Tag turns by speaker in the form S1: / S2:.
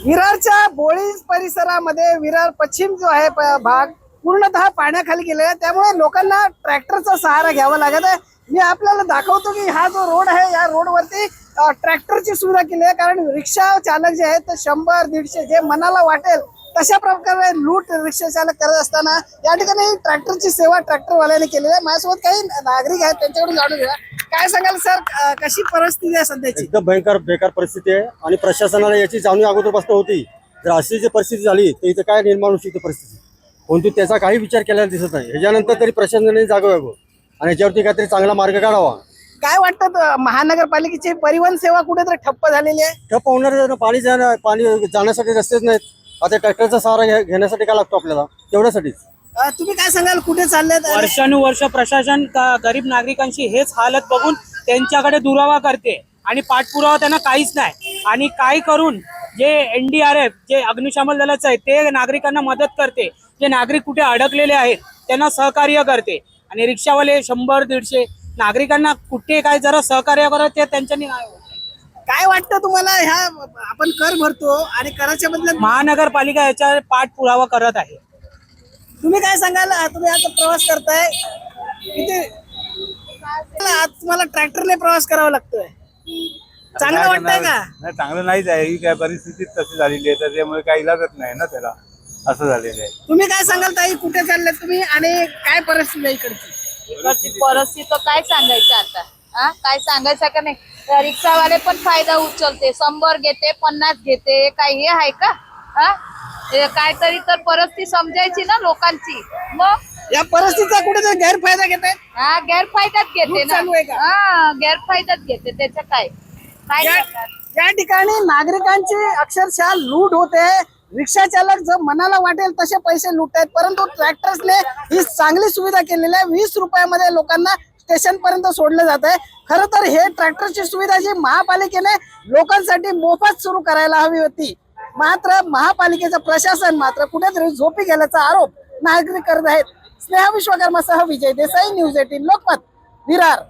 S1: विरारच्या बोळी परिसरामध्ये विरार पश्चिम जो आहे भाग पूर्णतः पाण्याखाली गेलेला आहे, त्यामुळे लोकांना ट्रॅक्टरचा सहारा घ्यावा लागत आहे। मी आपल्याला दाखवतो की हा जो रोड आहे या रोडवरती ट्रॅक्टरची सुविधा केली आहे, कारण रिक्षा चालक जे आहेत ते 100-150 जे मनाला वाटेल तशा प्रकारे लूट रिक्षा चालक करत असताना या ठिकाणी ट्रॅक्टरची सेवा ट्रॅक्टरवाल्याने केलेली आहे। माझ्यासोबत काही नागरिक आहेत, त्यांच्याकडून जाणून घ्या। काय सांगाल सर, कशी परिस्थिती आहे सध्याची?
S2: एकदम भयंकर बेकार परिस्थिती आहे आणि प्रशासनाला याची जाणीव अगोदरपासून होती। जर अशी जी परिस्थिती झाली तर इथं काय निर्माण होऊ शकते परिस्थिती, कोणती त्याचा काही विचार केलेला दिसत नाही। ह्याच्यानंतर तरी प्रशासनाने जागं व्हावं आणि याच्यावरती काहीतरी चांगला मार्ग काढावा।
S1: काय वाटतं, महानगरपालिकेची परिवहन सेवा कुठेतरी ठप्प झालेली आहे?
S2: ठप्प होणार, पाणी जाण्यासाठी रस्तेच नाहीत। आता ट्रॅक्टरचा सहारा घेण्यासाठी काय लागतो आपल्याला, तेवढ्यासाठीच।
S1: तुम्ही काय सांगाल, कुठे चाललेत?
S3: वर्षानुवर्ष प्रशासन गरीब नागरिकांची हेच हालत बघून त्यांच्याकडे दुरावा करते आणि पाठपुरावा त्यांना काहीच नाही। आणि काय करून जे NDRF जे अग्निशमन दलाचं आहे ते नागरिकांना मदत करते, जे नागरिक कुठे अडकलेले आहेत त्यांना सहकार्य करते। आणि रिक्षावाले 100-150 नागरिकांना कुठे काय जरा सहकार्य करत ते त्यांच्यानी
S1: काय वाटतं तुम्हाला? ह्या आपण कर भरतो आणि कराच्या बदल्यात
S3: महानगरपालिका याच्या पाठपुरावा करत आहे।
S1: तुम्ही काय सांगाल? तुम्ही आता प्रवास करताय, किती आज तुम्हाला ट्रॅक्टरने प्रवास करावा लागतोय, चांगलं वाटतंय का?
S4: नाही, चांगलं नाहीच आहे। ही काय परिस्थिती तशी झालेली आहे, त्याच्यामुळे काही इलाजच नाही ना त्याला, असं झालेलं आहे।
S1: तुम्ही काय सांगाल ताई, कुठे चालले तुम्ही आणि काय परिस्थिती आहे इकडची?
S5: इकडची परिस्थिती काय सांगायचं आता, काय सांगायचं का नाही? रिक्षावाले पण फायदा उचलते, 100 घेते, 50 घेते, काय हे आहे का? हे काहीतरी तर परिस्थिती समजायची ना लोकांची. मग
S1: या परिस्थितीचा कुठेतरी गैरफायदा घेत आहेत.
S5: हा गैरफायदाच घेते
S1: लूट
S5: ना.
S1: चालू आहे का?
S5: हा गैरफायदाच घेते. त्याचं काय काय
S1: या
S5: करणार?
S1: या ठिकाणी नागरिकांची अक्षरशः लूट होते. रिक्षा चालक जर मनाला वाटेल तसे पैसे लुटतात, परंतु ट्रॅक्टर्सने ही चांगली सुविधा केलेली आहे. 20 रुपयामध्ये लोकांना स्टेशन पर्यंत सोडलं जात आहे. खरं तर हे ट्रॅक्टरची सुविधा जी महापालिकेने लोकांसाठी मोफत सुरू करायला हवी होती, मात्र महापालिकेचं प्रशासन मात्र कुठेतरी झोपी गेल्याचा आरोप नागरिक करत आहेत. स्नेहा विश्वकर्मासह विजय देसाई, न्यूज 18 लोकमत, विरार.